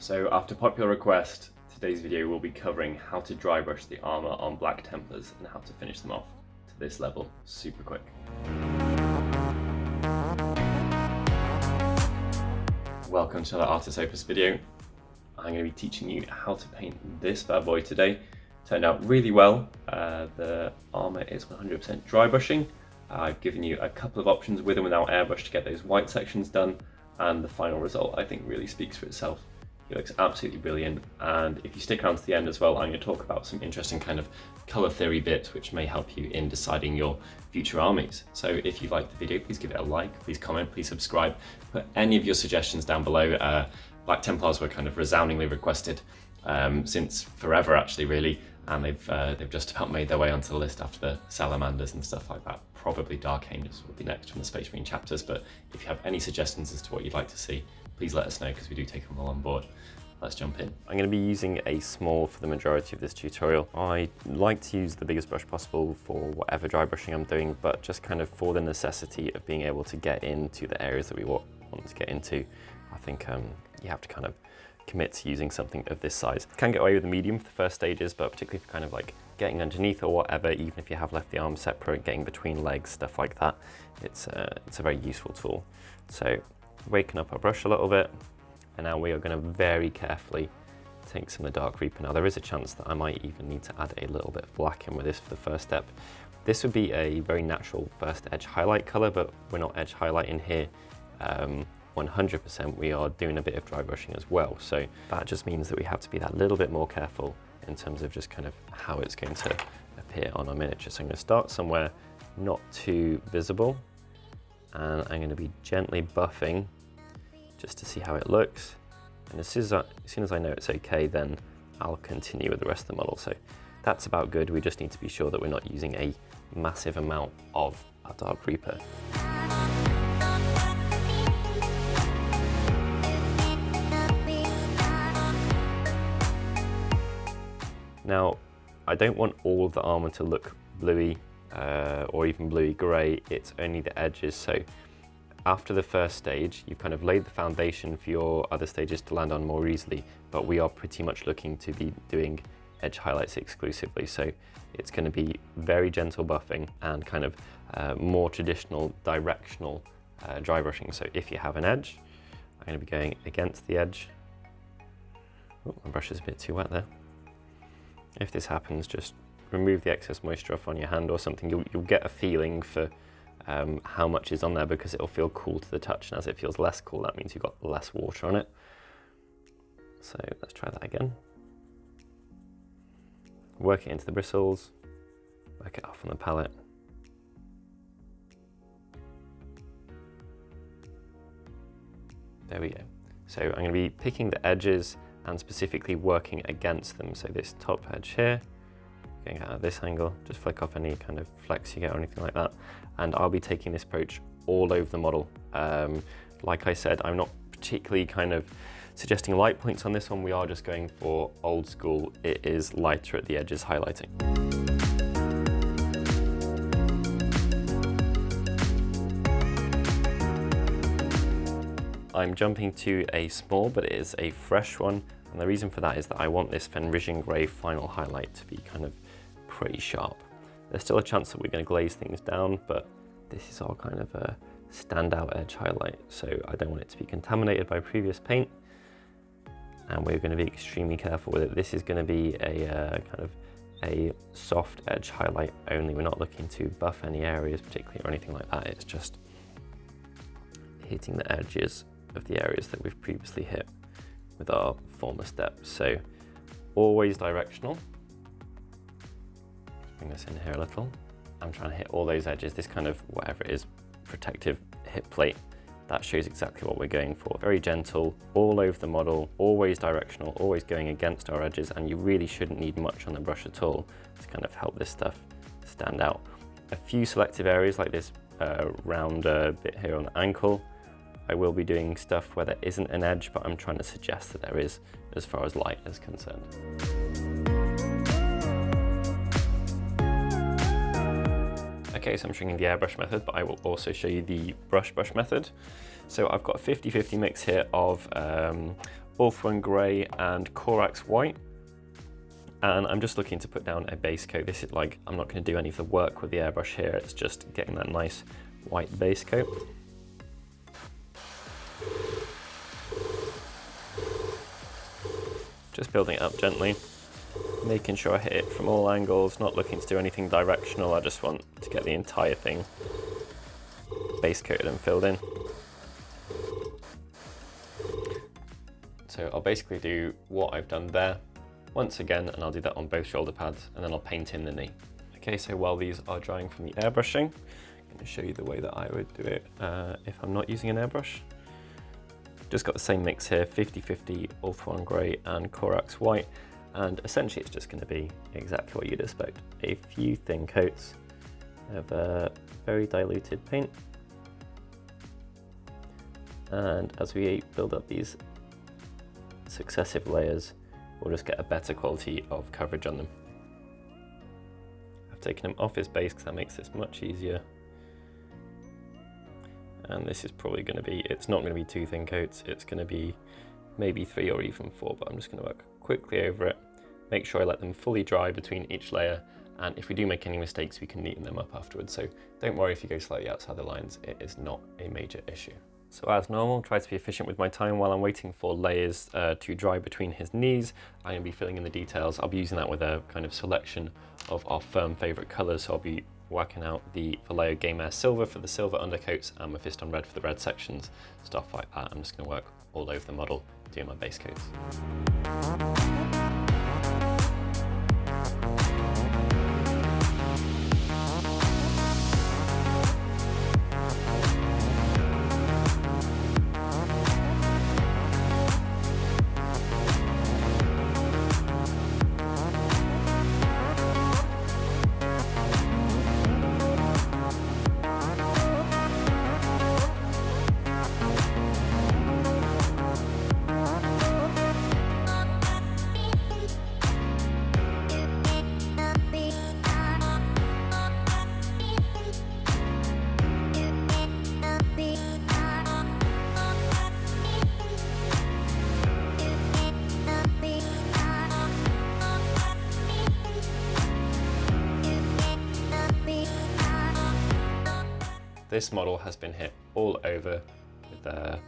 So after popular request, today's video will be covering how to dry brush the armour on black Templars and how to finish them off to this level super quick. Welcome to the Artis Opus video. I'm going to be teaching you how to paint this bad boy today. Turned out really well. The armour is 100% dry brushing. I've given you a couple of options with and without airbrush to get those white sections done, and the final result I think really speaks for itself. It looks absolutely brilliant, and if you stick around to the end as well, I'm going to talk about some interesting kind of colour theory bits which may help you in deciding your future armies. So if you liked the video, please give it a like, please comment, please subscribe, put any of your suggestions down below. Black Templars were kind of resoundingly requested since forever actually really, and they've just about made their way onto the list after the Salamanders and stuff like that. Probably Dark Angels will be next from the Space Marine chapters, but if you have any suggestions as to what you'd like to see, please let us know because we do take them all on board. Let's jump in. I'm going to be using a small for the majority of this tutorial. I like to use the biggest brush possible for whatever dry brushing I'm doing, but just kind of for the necessity of being able to get into the areas that we want to get into, I think you have to kind of commit to using something of this size. You can get away with the medium for the first stages, but particularly for kind of like getting underneath or whatever, even if you have left the arm separate, getting between legs, stuff like that, it's a very useful tool. So waking up our brush a little bit, and now we are going to very carefully take some of the Dark Reaper. Now there is a chance that I might even need to add a little bit of black in with this for the first step. This would be a very natural first edge highlight color, but we're not edge highlighting here. 100% we are doing a bit of dry brushing as well, so that just means that we have to be that little bit more careful in terms of just kind of how it's going to appear on our miniature. So I'm going to start somewhere not too visible, and I'm going to be gently buffing just to see how it looks, and as soon as I know it's okay, then I'll continue with the rest of the model. So that's about good. We just need to be sure that we're not using a massive amount of our Dark Reaper. Now, I don't want all of the armour to look bluey or even bluey grey, it's only the edges. So after the first stage, you've kind of laid the foundation for your other stages to land on more easily, but we are pretty much looking to be doing edge highlights exclusively. So it's going to be very gentle buffing and kind of more traditional directional dry brushing. So if you have an edge, I'm going to be going against the edge. Oh, my brush is a bit too wet there. If this happens, just remove the excess moisture off on your hand or something. You'll get a feeling for how much is on there because it'll feel cool to the touch, and as it feels less cool, that means you've got less water on it. So let's try that again. Work it into the bristles, work it off on the palette. There we go. So I'm going to be picking the edges and specifically working against them. So this top edge here, going out at this angle, just flick off any kind of flex you get or anything like that. And I'll be taking this approach all over the model. Like I said, I'm not particularly kind of suggesting light points on this one. We are just going for old school. It is lighter at the edges highlighting. I'm jumping to a small, but it is a fresh one. And the reason for that is that I want this Fenrisian Grey final highlight to be kind of pretty sharp. There's still a chance that we're going to glaze things down, but this is all kind of a standout edge highlight, so I don't want it to be contaminated by previous paint, and we're going to be extremely careful with it. This is going to be a kind of a soft edge highlight only. We're not looking to buff any areas particularly or anything like that. It's just hitting the edges of the areas that we've previously hit with our former steps. So always directional. Bring this in here a little. I'm trying to hit all those edges. This kind of, whatever it is, protective hip plate, that shows exactly what we're going for. Very gentle, all over the model, always directional, always going against our edges, and you really shouldn't need much on the brush at all to kind of help this stuff stand out. A few selective areas like this round bit here on the ankle, I will be doing stuff where there isn't an edge, but I'm trying to suggest that there is as far as light is concerned. Okay, so I'm showing you the airbrush method, but I will also show you the brush method. So I've got a 50-50 mix here of Ulthuan Grey and Corax White. And I'm just looking to put down a base coat. This is like, I'm not going to do any of the work with the airbrush here, it's just getting that nice white base coat. Just building it up gently, making sure I hit it from all angles, not looking to do anything directional. I just want to get the entire thing base coated and filled in. So I'll basically do what I've done there once again, and I'll do that on both shoulder pads, and then I'll paint in the knee. Okay, so while these are drying from the airbrushing, I'm going to show you the way that I would do it if I'm not using an airbrush. Just got the same mix here, 50-50 Ulthuan Grey and Corax White, and essentially it's just going to be exactly what you'd expect. A few thin coats of very diluted paint, and as we build up these successive layers, we'll just get a better quality of coverage on them. I've taken them off his base because that makes this much easier. And this is probably going to be, it's not going to be 2 thin coats, it's going to be maybe 3 or even 4, but I'm just going to work quickly over it, make sure I let them fully dry between each layer, and if we do make any mistakes we can neaten them up afterwards, so don't worry if you go slightly outside the lines, it is not a major issue. So as normal, try to be efficient with my time while I'm waiting for layers to dry between his knees. I'm going to be filling in the details. I'll be using that with a kind of selection of our firm favourite colours, so I'll be whacking out the Vallejo Game Air Silver for the silver undercoats and Mephiston Red for the red sections, stuff like that. I'm just going to work all over the model doing my base coats. This model has been hit all over with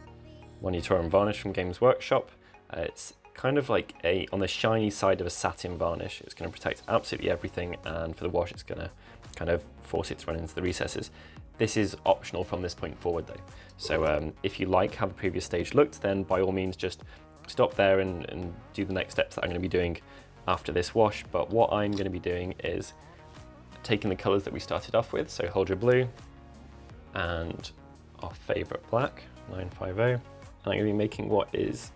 Monitorum varnish from Games Workshop. It's kind of like on the shiny side of a satin varnish. It's going to protect absolutely everything, and for the wash it's going to kind of force it to run into the recesses. This is optional from this point forward though. So if you like how the previous stage looked, then by all means just stop there and do the next steps that I'm going to be doing after this wash. But what I'm going to be doing is taking the colours that we started off with, so Hold Your Blue, and our favourite black, 950. And I'm going to be making what is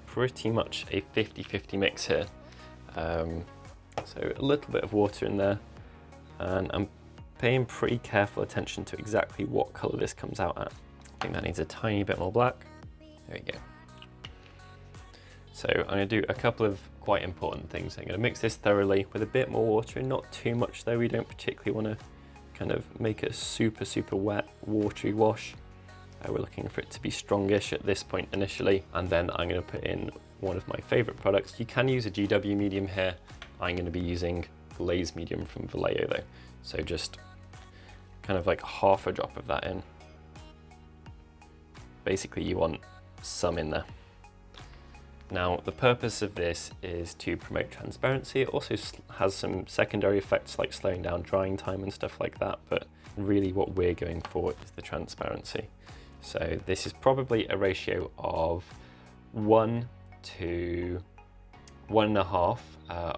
pretty much a 50-50 mix here. So a little bit of water in there, and I'm paying pretty careful attention to exactly what colour this comes out at. I think that needs a tiny bit more black. There we go. So I'm going to do a couple of quite important things. I'm going to mix this thoroughly with a bit more water, not too much though. We don't particularly want to kind of make a super wet, watery wash. We're looking for it to be strongish at this point initially, and then I'm going to put in one of my favourite products. You can use a GW medium here. I'm going to be using Glaze medium from Vallejo though, so just kind of like half a drop of that in. Basically you want some in there. Now the purpose of this is to promote transparency. It also has some secondary effects like slowing down drying time and stuff like that, but really what we're going for is the transparency. So this is probably a ratio of 1 to 1.5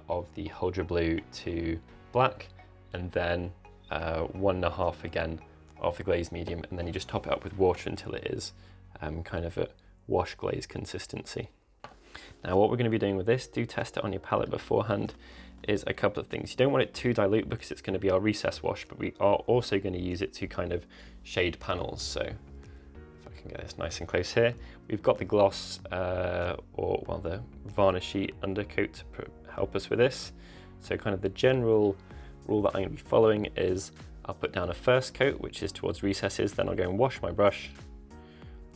of the Hold Your Blue to black, and then 1.5 again of the glaze medium, and then you just top it up with water until it is kind of a wash glaze consistency. Now what we're going to be doing with this, do test it on your palette beforehand, is a couple of things. You don't want it too dilute because it's going to be our recess wash, but we are also going to use it to kind of shade panels. So if I can get this nice and close here, we've got the gloss or well the varnishy undercoat to help us with this. So kind of the general rule that I'm going to be following is I'll put down a first coat which is towards recesses, then I'll go and wash my brush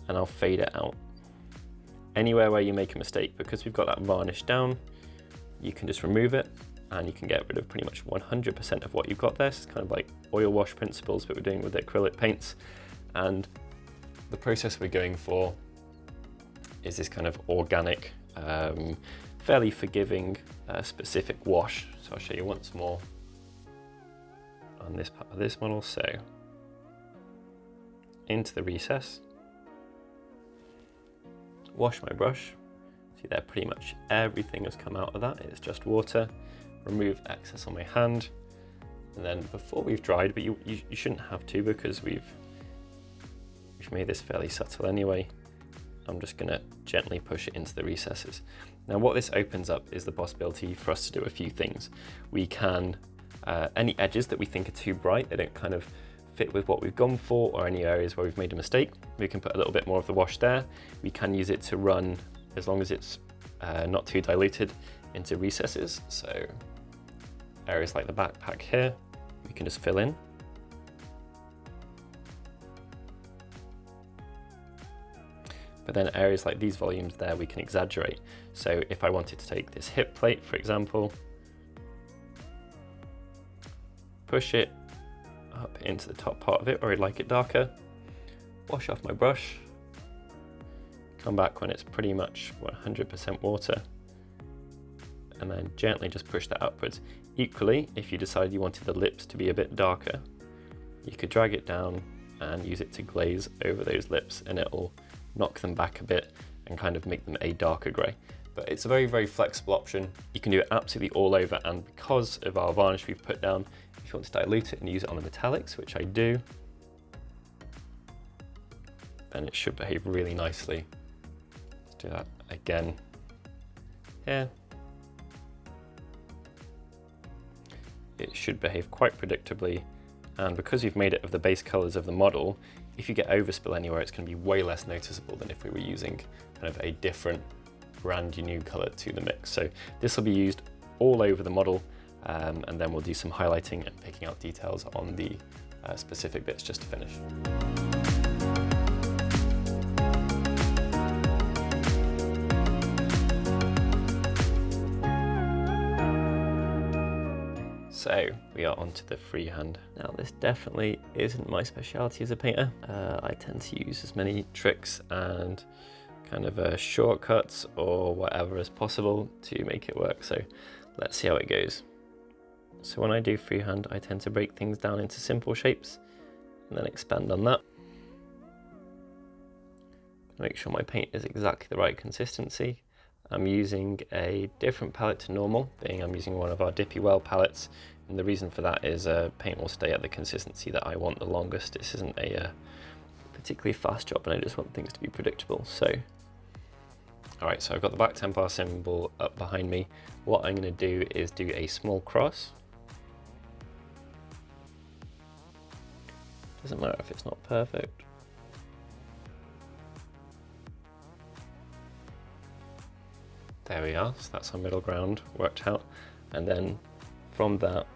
and I'll fade it out. Anywhere where you make a mistake, because we've got that varnish down, you can just remove it and you can get rid of pretty much 100% of what you've got there. So it's kind of like oil wash principles, but we're doing with acrylic paints. And the process we're going for is this kind of organic, fairly forgiving, specific wash. So I'll show you once more on this part of this model. So into the recess, wash my brush. See there, pretty much everything has come out of that. It's just water. Remove excess on my hand. And then before we've dried, but you shouldn't have to, because we've made this fairly subtle anyway. I'm just gonna gently push it into the recesses. Now what this opens up is the possibility for us to do a few things. We can, any edges that we think are too bright, they don't kind of fit with what we've gone for, or any areas where we've made a mistake, we can put a little bit more of the wash there. We can use it to run, as long as it's not too diluted, into recesses. So areas like the backpack here, we can just fill in. But then areas like these volumes there, we can exaggerate. So if I wanted to take this hip plate, for example, push it up into the top part of it, or I'd like it darker, wash off my brush, come back when it's pretty much 100% water, and then gently just push that upwards. Equally, if you decide you wanted the lips to be a bit darker, you could drag it down and use it to glaze over those lips, and it'll knock them back a bit and kind of make them a darker grey. But it's a very, very flexible option. You can do it absolutely all over, and because of our varnish we've put down, if you want to dilute it and use it on the metallics, which I do, then it should behave really nicely. Let's do that again here. It should behave quite predictably, and because we've made it of the base colours of the model, if you get overspill anywhere, it's going to be way less noticeable than if we were using kind of a different brand new colour to the mix. So this will be used all over the model, and then we'll do some highlighting and picking out details on the specific bits just to finish. So we are onto the freehand. Now this definitely isn't my speciality as a painter. I tend to use as many tricks and kind of shortcuts or whatever as possible to make it work. So let's see how it goes. So when I do freehand, I tend to break things down into simple shapes and then expand on that. Make sure my paint is exactly the right consistency. I'm using a different palette to normal, being I'm using one of our Dippy Well palettes, and the reason for that is paint will stay at the consistency that I want the longest. This isn't a particularly fast job, and I just want things to be predictable. So, alright, so I've got the back Templar symbol up behind me. What I'm going to do is do a small cross. Doesn't matter if it's not perfect. There we are, so that's our middle ground worked out. And then from that,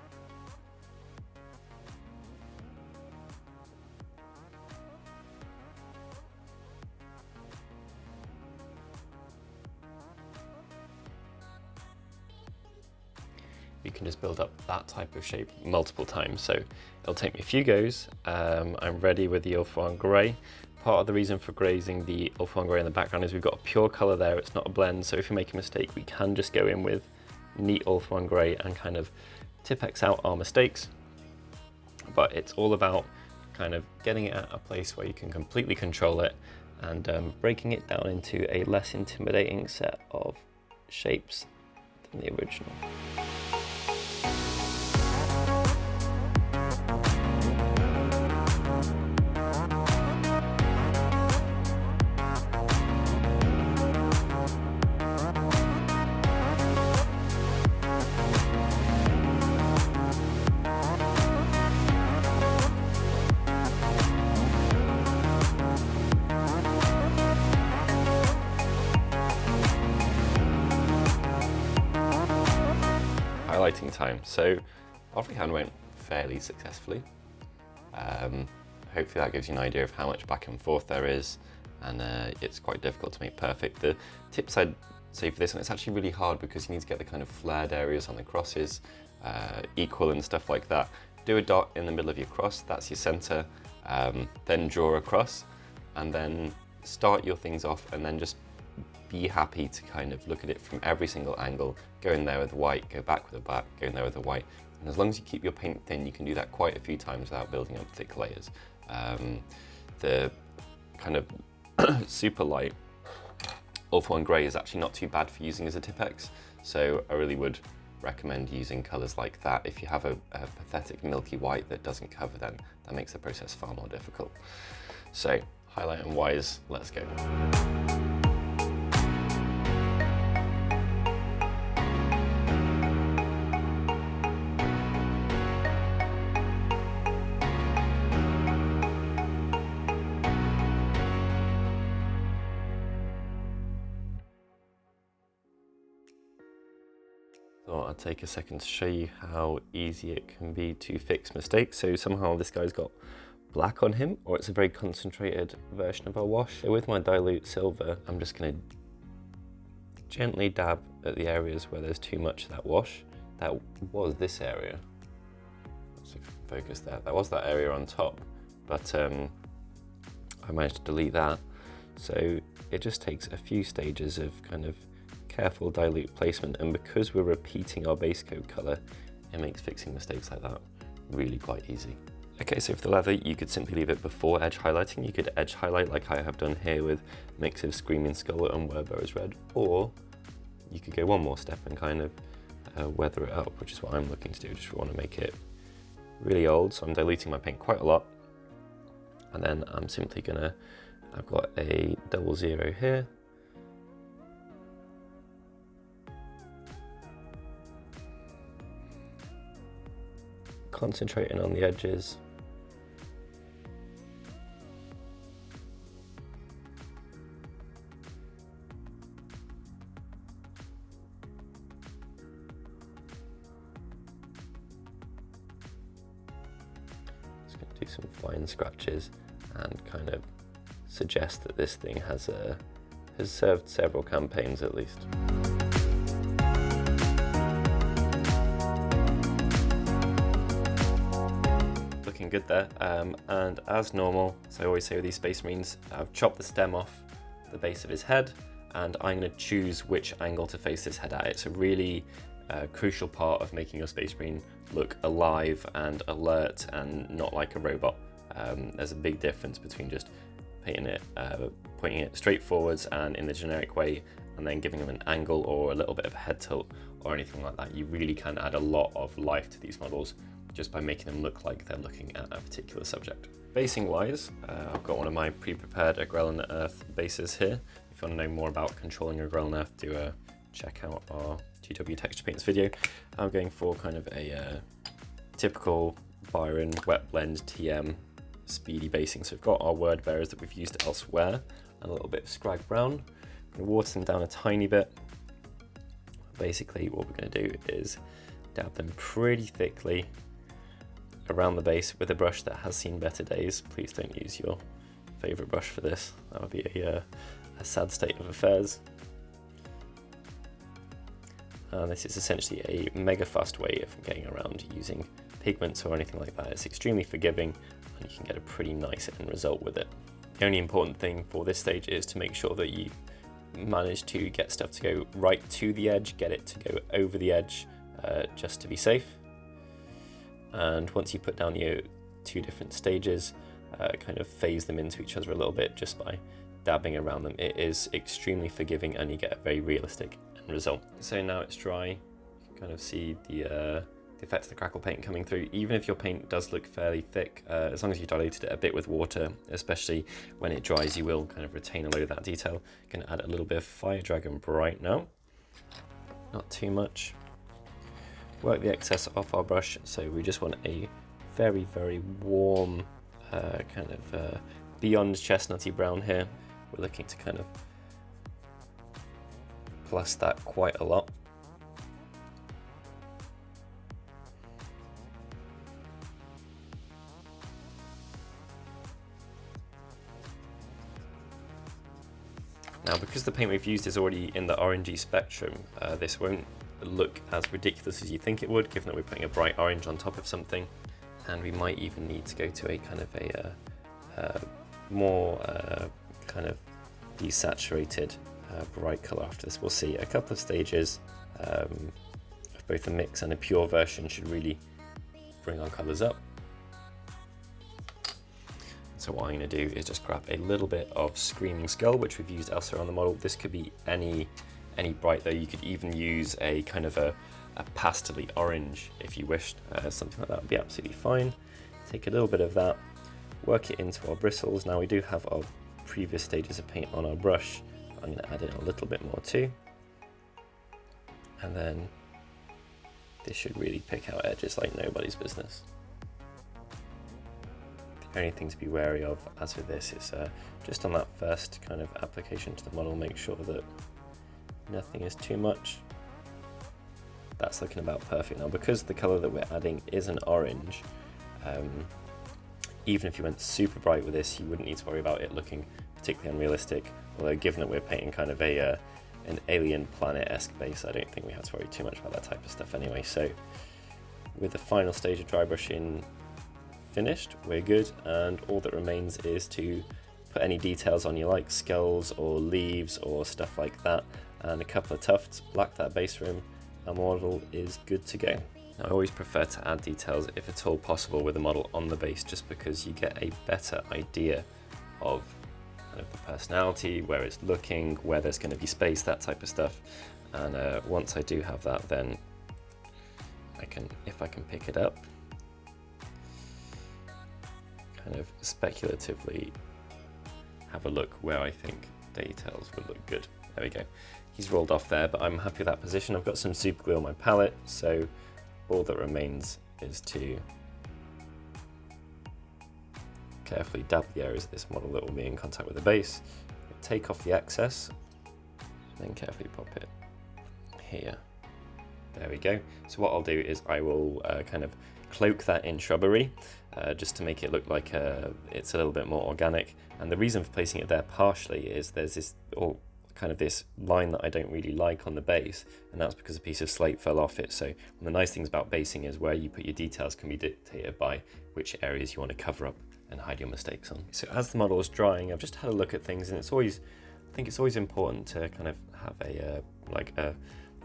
you can just build up that type of shape multiple times. So it'll take me a few goes. I'm ready with the Ulthuan Grey. Part of the reason for grazing the Ulthuan Grey in the background is we've got a pure colour there, it's not a blend, so if you make a mistake we can just go in with neat Ulthuan Grey and kind of Tipp-Ex out our mistakes. But it's all about kind of getting it at a place where you can completely control it and breaking it down into a less intimidating set of shapes than the original. Highlighting time. So our freehand went fairly successfully. Hopefully that gives you an idea of how much back and forth there is. and it's quite difficult to make perfect. The tips I'd say for this one, it's actually really hard because you need to get the kind of flared areas on the crosses equal and stuff like that. Do a dot in the middle of your cross, that's your center, then draw a cross, and then start your things off, and then just be happy to kind of look at it from every single angle. Go in there with white, go back with the black, go in there with the white. And as long as you keep your paint thin, you can do that quite a few times without building up thick layers. The kind of super light All-for-One grey is actually not too bad for using as a Tipp-Ex, so I really would recommend using colours like that. If you have a pathetic milky white that doesn't cover, then that makes the process far more difficult. So, highlight and wise, let's go. Thought I'd take a second to show you how easy it can be to fix mistakes. So somehow this guy's got black on him, or it's a very concentrated version of our wash. So with my dilute silver, I'm just going to gently dab at the areas where there's too much of that wash. That was this area. So focus there. That was that area on top, but I managed to delete that. So it just takes a few stages of kind of careful dilute placement, and because we're repeating our base coat colour, it makes fixing mistakes like that really quite easy. Okay, so for the leather, you could simply leave it before edge highlighting. You could edge highlight like I have done here with mix of Screaming Skull and Werber's Red, or you could go one more step and kind of weather it up, which is what I'm looking to do. Just want to make it really old, so I'm diluting my paint quite a lot, and then I'm simply gonna, I've got a 00 here, concentrating on the edges. Just going to do some fine scratches and kind of suggest that this thing has served several campaigns at least. Looking good there, and as normal, as I always say with these Space Marines, I've chopped the stem off the base of his head, and I'm going to choose which angle to face this head at. It's a really crucial part of making your Space Marine look alive and alert and not like a robot. There's a big difference between just painting it, pointing it straight forwards and in the generic way, and then giving them an angle or a little bit of a head tilt or anything like that. You really can add a lot of life to these models just by making them look like they're looking at a particular subject. Basing wise, I've got one of my pre-prepared Agrellan Earth bases here. If you want to know more about controlling Agrellan Earth, do check out our GW Texture Paints video. I'm going for kind of a typical Byron wet blend TM speedy basing. So we've got our word bearers that we've used elsewhere, and a little bit of Scrag Brown. I'm going to water them down a tiny bit. Basically what we're going to do is dab them pretty thickly around the base with a brush that has seen better days. Please don't use your favourite brush for this. That would be a sad state of affairs. And this is essentially a mega fast way of getting around using pigments or anything like that. It's extremely forgiving, and you can get a pretty nice end result with it. The only important thing for this stage is to make sure that you manage to get stuff to go right to the edge, get it to go over the edge, just to be safe. And once you put down your two different stages, kind of phase them into each other a little bit just by dabbing around them. It is extremely forgiving, and you get a very realistic end result. So now it's dry, you can kind of see the effect of the crackle paint coming through. Even if your paint does look fairly thick, as long as you diluted it a bit with water, especially when it dries, you will kind of retain a load of that detail. You can add a little bit of Fire Dragon Bright now, not too much. Work the excess off our brush, so we just want a very, very warm, kind of beyond chestnutty brown here. We're looking to kind of plus that quite a lot. Now, because the paint we've used is already in the orangey spectrum, this won't look as ridiculous as you think it would, given that we're putting a bright orange on top of something. And we might even need to go to a kind of a more kind of desaturated bright color after this. We'll see. A couple of stages of both a mix and a pure version should really bring our colors up. So what I'm going to do is just grab a little bit of Screaming Skull, which we've used elsewhere on the model. This could be any bright though. You could even use a kind of a pastel-y orange if you wished. Something like that would be absolutely fine. Take a little bit of that, work it into our bristles. Now we do have our previous stages of paint on our brush. I'm going to add in a little bit more too. And then this should really pick out edges like nobody's business. The only thing to be wary of, as with this, is just on that first kind of application to the model, make sure that nothing is too much. That's looking about perfect now. Because the colour that we're adding is an orange, even if you went super bright with this, you wouldn't need to worry about it looking particularly unrealistic. Although given that we're painting kind of an alien planet-esque base, I don't think we have to worry too much about that type of stuff anyway. So with the final stage of dry brushing finished, we're good, and all that remains is to put any details on you like skulls or leaves or stuff like that, and a couple of tufts, black that base rim, and the model is good to go. Now, I always prefer to add details if at all possible with the model on the base, just because you get a better idea of kind of the personality, where it's looking, where there's going to be space, that type of stuff. And once I do have that, then I can, if I can pick it up, kind of speculatively have a look where I think details would look good. There we go. He's rolled off there, but I'm happy with that position. I've got some super glue on my palette, so all that remains is to carefully dab the areas of this model that will be in contact with the base, take off the excess, and then carefully pop it here. There we go. So what I'll do is I will kind of cloak that in shrubbery, just to make it look like it's a little bit more organic. And the reason for placing it there partially is there's this kind of this line that I don't really like on the base, and that's because a piece of slate fell off it. So one of the nice things about basing is where you put your details can be dictated by which areas you want to cover up and hide your mistakes on. So as the model is drying, I've just had a look at things, and I think it's always important to kind of have a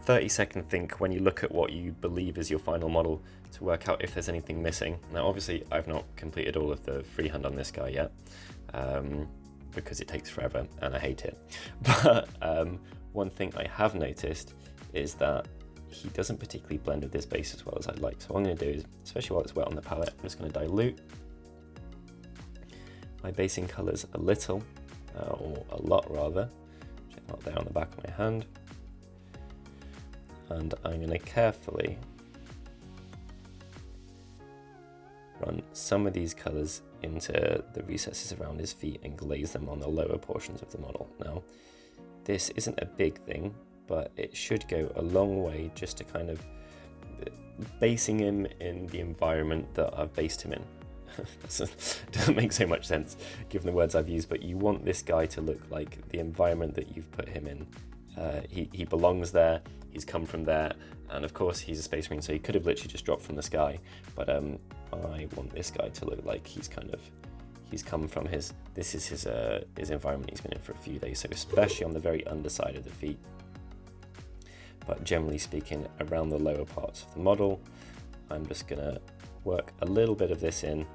30-second think when you look at what you believe is your final model, to work out if there's anything missing. Now obviously I've not completed all of the freehand on this guy yet, because it takes forever and I hate it. But one thing I have noticed is that he doesn't particularly blend with this base as well as I'd like. So what I'm going to do is, especially while it's wet on the palette, I'm just going to dilute my basing colours a little, or a lot rather, check out there on the back of my hand. And I'm going to carefully run some of these colours into the recesses around his feet and glaze them on the lower portions of the model. Now, this isn't a big thing, but it should go a long way just to kind of basing him in the environment that I've based him in. Doesn't make so much sense given the words I've used, but you want this guy to look like the environment that you've put him in. He belongs there, he's come from there, and of course he's a Space Marine, so he could have literally just dropped from the sky, but I want this guy to look like he's come from his environment he's been in for a few days, so especially on the very underside of the feet. But generally speaking, around the lower parts of the model, I'm just gonna work a little bit of this in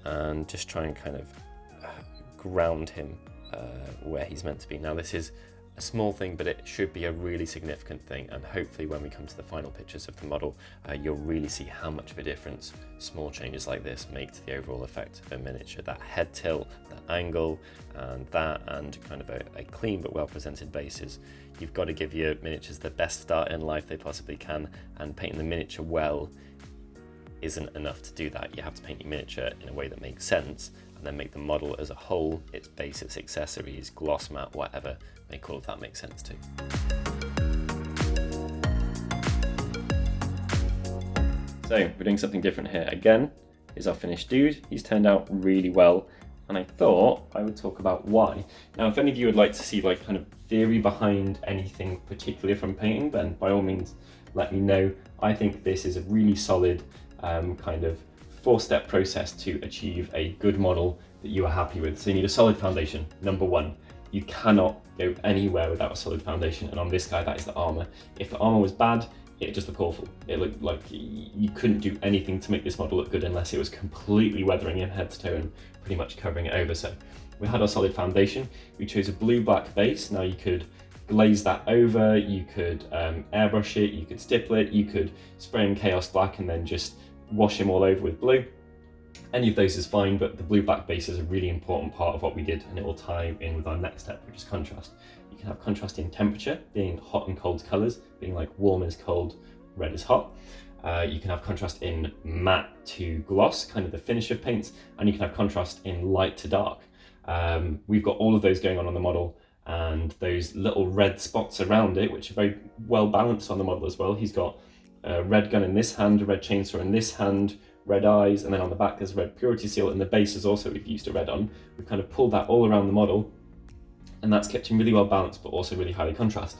and just try and kind of ground him where he's meant to be. Now this is a small thing, but it should be a really significant thing, and hopefully when we come to the final pictures of the model, you'll really see how much of a difference small changes like this make to the overall effect of a miniature. That head tilt, that angle, and kind of a clean but well presented bases. You've got to give your miniatures the best start in life they possibly can, and painting the miniature well isn't enough to do that. You have to paint your miniature in a way that makes sense, and then make the model as a whole, its base, its accessories, gloss mat, whatever, make all of that make sense too. So we're doing something different here. Again, is our finished dude. He's turned out really well. and I thought I would talk about why. Now, if any of you would like to see like kind of theory behind anything particularly from painting, then by all means let me know. I think this is a really solid kind of 4-step process to achieve a good model that you are happy with. So you need a solid foundation, number one. You cannot go anywhere without a solid foundation, and on this guy that is the armour. If the armour was bad, it just looked awful. It looked like you couldn't do anything to make this model look good unless it was completely weathering in head to toe and pretty much covering it over. So we had our solid foundation. We chose a blue-black base. Now you could glaze that over, you could airbrush it, you could stipple it, you could spray in Chaos Black and then just wash him all over with blue. Any of those is fine, but the blue-black base is a really important part of what we did, and it will tie in with our next step, which is contrast. You can have contrast in temperature, being hot and cold colours, being like warm is cold, red is hot. You can have contrast in matte to gloss, kind of the finish of paints, and you can have contrast in light to dark. We've got all of those going on the model, and those little red spots around it, which are very well balanced on the model as well. He's got a red gun in this hand, a red chainsaw in this hand, red eyes, and then on the back there's a red purity seal, and the base is also we've used a red on. We've kind of pulled that all around the model, and that's kept him really well balanced, but also really highly contrast.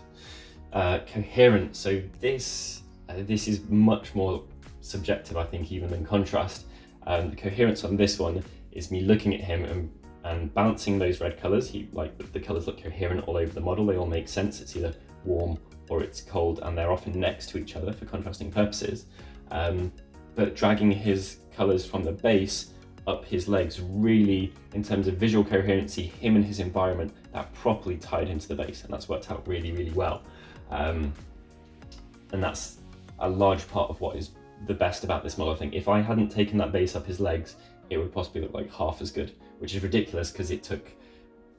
Coherent, so this is much more subjective, I think, even than contrast. The coherence on this one is me looking at him and balancing those red colours. The colours look coherent all over the model, they all make sense. It's either warm or it's cold, and they're often next to each other for contrasting purposes. But dragging his colours from the base up his legs really, in terms of visual coherency, him and his environment, that properly tied into the base, and that's worked out really, really well. And that's a large part of what is the best about this model. I think if I hadn't taken that base up his legs, it would possibly look like half as good, which is ridiculous because it took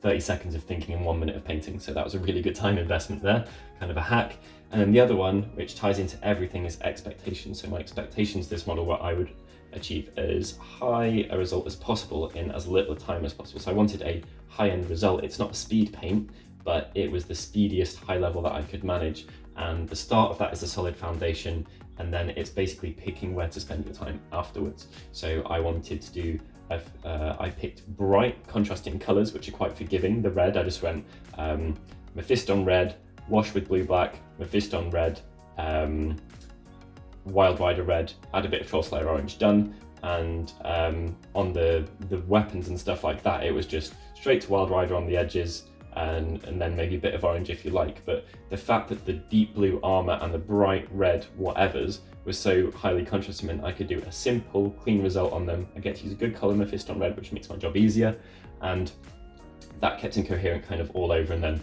30 seconds of thinking and 1 minute of painting. So that was a really good time investment there, kind of a hack. And then the other one, which ties into everything, is expectations. So my expectations this model, what I would achieve as high a result as possible in as little time as possible. So I wanted a high-end result. It's not a speed paint, but it was the speediest high level that I could manage. And the start of that is a solid foundation, and then it's basically picking where to spend your time afterwards. So I wanted to do, I picked bright contrasting colours, which are quite forgiving. The red, I just went Mephiston red, wash with blue-black, Mephiston red, Wild Rider red, add a bit of Troll Slayer orange, done. And on the weapons and stuff like that, it was just straight to Wild Rider on the edges, and then maybe a bit of orange if you like. But the fact that the deep blue armour and the bright red whatevers was so highly contrasted meant I could do a simple, clean result on them. I get to use a good colour Mephiston red, which makes my job easier, and that kept him coherent kind of all over, and then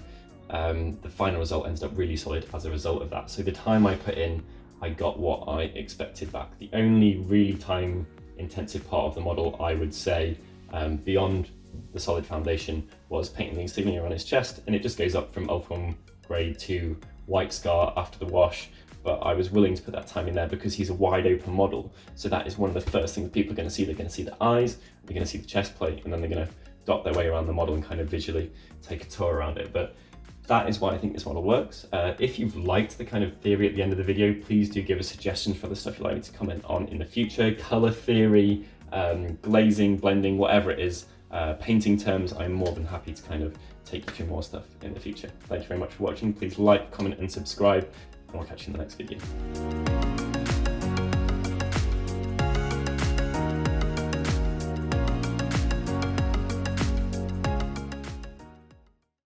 the final result ends up really solid as a result of that. So the time I put in, I got what I expected back. The only really time intensive part of the model, I would say, beyond the solid foundation, was painting the insignia on his chest, and it just goes up from Ultron Grey to White Scar after the wash. But I was willing to put that time in there because he's a wide open model. So that is one of the first things people are going to see. They're going to see the eyes, they're going to see the chest plate, and then they're going to dot their way around the model and kind of visually take a tour around it. But that is why I think this model works. If you've liked the kind of theory at the end of the video, please do give us suggestions for the stuff you'd like me to comment on in the future. Colour theory, glazing, blending, whatever it is, painting terms, I'm more than happy to kind of take you through more stuff in the future. Thank you very much for watching. Please like, comment and subscribe, and I'll catch you in the next video.